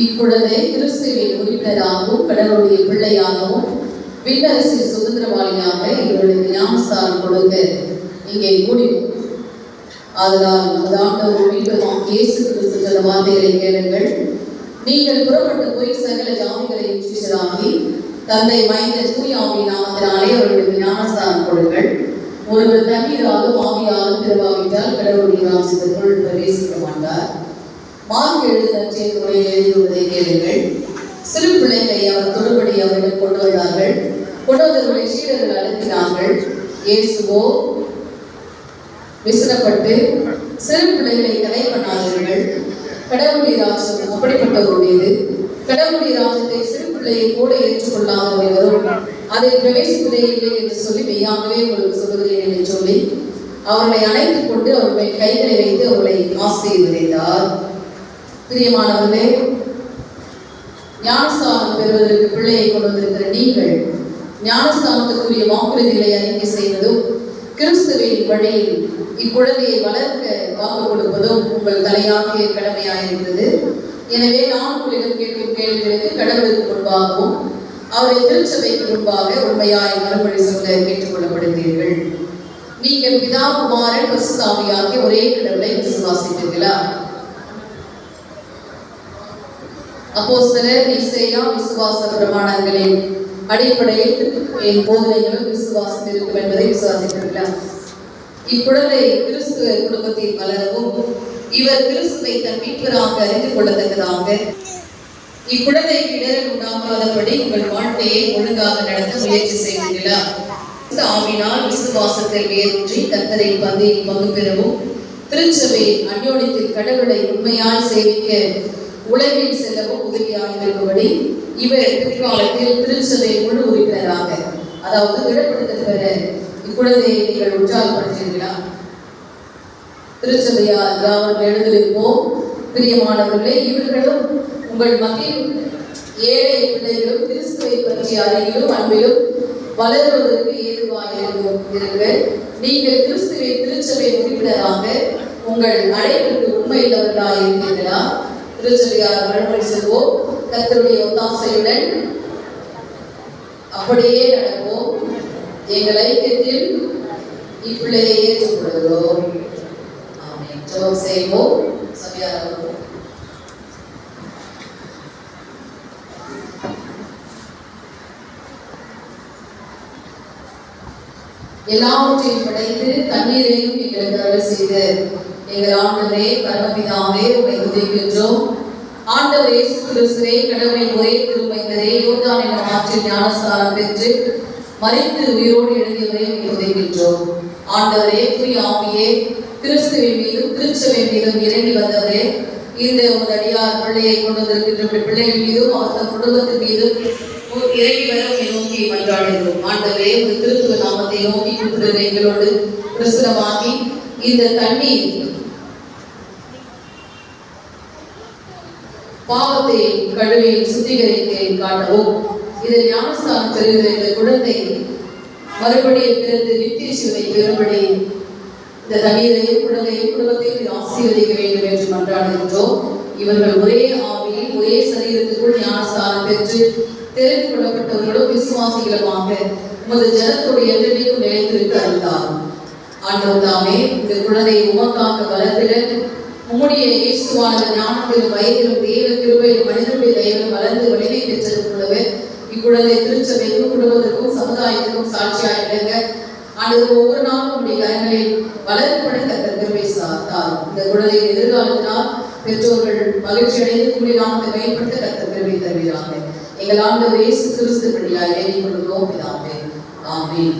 இப்பொழுதே கிறிஸ்துவின் உறுப்பினராகவும் கடவுளுடைய பிள்ளையாகவும் விண்ணரசு சுதந்திரவாளியாக இவர்களுக்கு ஞானஸ்தானம் கொடுக்க இங்கே கூடி. அதனால் ஆண்டவர் மீண்டும் இயேசு கிறிஸ்து சொன்ன வார்த்தைகளை கேளுங்கள். நீங்கள் புறப்பட்டு போய் சகல ஜாதிகளையும் சீஷராகி தந்தை மைந்த தூய ஆவியின் நாமத்தினாலே அவர்களுக்கு ஞானஸ்தானம் கொடுங்கள். ஒருவர் தண்ணீராலும் ஆவியாலும் திருவாவிட்டால் கடவுளுடைய ராஜ்யத்திற்குள் பிரவேசிக்க மாட்டார். மார்க் எழுதிய முறையில் எழுதுவதை கேளுங்கள். சிறு பிள்ளைகளை அவர் தொடுபடி அவர்கள் கொண்டு வந்தார்கள். கொண்டு வந்தவர்களை சீடர்கள் அழுத்தினார்கள். இயேசுவோ விசிறப்பட்டு சிறு பிள்ளைகளை தடை பண்ணாதீர்கள், கடவுளுடைய ராஜ்யம் அப்படிப்பட்டவருடையது. கடவுளுடைய ராஜ்யத்தை சிறு பிள்ளையை கூட ஏற்றுக்கொள்ளாதவை வரும், அதை பிரவேசிப்பதே இல்லை என்று சொல்லி மெய்யாகவே உங்களுக்கு சொல்லுகிறேன் என்று சொல்லி அவர்களை அழைத்துக் கொண்டு அவர்களை கைகளை வைத்து அவர்களை ஆசீர்வதித்தார். பிரியமானவர்களே, ஞானஸ்தானம் பெறுவதற்கு பிள்ளையை கொண்டு வந்திருக்கிற நீங்கள் ஞானஸ்தானத்துக்குரிய வாக்குறுதிகளை அறிக்கை செய்வதும் கிறிஸ்துவின் வழியில் இக்குழந்தையை வளர்க்க வாக்கு கொடுப்பதும் உங்கள் தலையாகிய கடமையாயிருந்தது. எனவே நான் உங்களிடம் கேட்கும் கேள்விகளுக்கு கடவுளுக்கு முன்பாகவும் அவரை திருச்சபைக்கு முன்பாக உண்மையாய் மறுமொழி சொல்ல கேட்டுக்கொள்ளப்படுகிறீர்கள். நீங்கள் பிதா குமாரன் பரிசுத்த ஆவியாகிய ஒரே கடவுளை விசுவாசிக்கிறீர்களா? அப்போஸ்தலர் எசேயா விசுவாச பிரமாணங்களின் அடிப்படையில் என் போதனைகளும் விசுவாசம் இருக்கும் என்பதை விசுவாசிக்கிறீர்களா? இக்குழந்தை கிறிஸ்துவ குடும்பத்தில் வளரவும் இவர் கிறிஸ்துவை தன் மீட்பராக அறிந்து கொள்ளத்தக்கதாக இக்குழந்தைக்கு இடரல் உண்டாகாதபடி உங்கள் வாழ்க்கையை ஒழுங்காக நடத்த முயற்சி செய்வீர்களா? ஆவினால் விசுவாசத்தை உயர்ற்றி கர்த்தரை பந்தியில் பங்கு பெறவும் திருச்சபை அந்யோன்யத்தில் கடவுளை உண்மையாய் சேவிக்க உலகில் செல்லவும் உதவியாக இருக்கும்படி இவர் பிற்காலத்தில் திருச்சபை முழு உறுப்பினராக, அதாவது திடப்படுத்த பெற இக்குழந்தையை நீங்கள் உற்சாகப்படுத்தீர்களா? திருச்சபையார் அவர்கள் எழுதியிருப்போம். பிரியமானவர்களே, இவர்களும் உங்கள் மத்தியில் ஏழை பிள்ளைகளும் கிறிஸ்துவை பற்றிய அறிவிலும் அன்பிலும் வளருவதற்கு ஏதுவாக நீங்கள் கிறிஸ்துவை திருச்சபை உறுப்பினராக உங்கள் அழைப்புக்கு உண்மையுள்ளவர்களாக இருக்கிறீர்களா? திருச்சபையார் மறுமொழி சொல்வோம். கர்த்தருடைய ஒத்தாசையுடன் அப்படியே நடப்போம். எங்கள் ஐக்கியத்தில் இப்பிள்ளையை ஏற்றுக்கொள்கிறோம். ஆமென். ஜெபம் செய்வோம். சபையார் எல்லாவற்றையும் படைத்து தண்ணீரையும் எங்களுக்கு அருள் செய்து எங்கள் ஆண்டவரே பரமபிதாவே உம்மை துதிக்கின்றோம். ஆண்டவர் இயேசு கிறிஸ்துவே, கடவுளின் ஒரே திருமைந்தரே, யோர்தான் என்ற ஆற்றில் ஞானஸ்தானம் பெற்று மரித்து உயிரோடு எழுதியவரை துதிக்கின்றோம். ஆண்டவரே, தூய ஆவியே, கிறிஸ்துவின் மீதும் திருச்சபை மீதும் இறங்கி வந்தவரே, இந்த ஒரு அடியார் பிள்ளையை கொண்டு வந்திருக்கின்ற பிள்ளைகள் மீதும் அவர் குடும்பத்தின் மீதும் இறங்கி வர நோக்கி மன்றாடுகிறோம். ஆண்டவரே, ஒரு திருத்துவ நாமத்தை நோக்கி கூப்பிடுகிற எங்களோடு பிரசுரமாகி இந்த தண்ணீர் பாவத்தை கழுவி சுத்திகரிக்க காட்டவும், இதை ஞானஸ்தானம் பெறுகிற இந்த குழந்தை மறுபடியும் பிறந்து நித்திய ஜீவனை பெறும்படி இந்த தண்ணீரையும் குழந்தையும் குடும்பத்தை ஆசீர்வதிக்க வேண்டும் என்று மன்றாடுகின்றோம். இவர்கள் ஒரே ஆவியில் ஒரே சரீரத்துக்குள் ஞானஸ்தானம் பெற்று தெரிந்து கொள்ளப்பட்டவர்களும் விசுவாசிகளுமாக உமது ஜனத்துடைய என்றைக்கும் நிலைத்திருக்க அறிந்தார். ஆண்டவர் தாமே இந்த குழந்தையை உமக்காக வளர்த்திட உம்முடைய இயேசுவானவர் ஞானத்திலும் வயதிலும் தேவ கிருபையிலும் மனிதனுடைய தயவிலும் வளர்ந்து வலிமை பெற்றது போலவே இக்குழந்தை திருச்சபைக்கும் குடும்பத்திற்கும் சமுதாயத்திற்கும் சாட்சியாக விளங்க ஆண்டவர் ஒவ்வொரு நாளும் உடைய கரங்களில் வளர்க்கப்பட கர்த்தர் கிருபை சார்ந்தார். இந்த குழந்தையின் எதிர்காலத்தினால் பெற்றோர்கள் மகிழ்ச்சி அடைந்து கூடிய நாமத்தை பயன்படுத்த கர்த்தர் கிருபை தருகிறார்கள். எங்கள் ஆண்டவர் இயேசு கிறிஸ்து வழியாக வேண்டிக் கொள்கிறோம் பிதாவே. ஆமென்.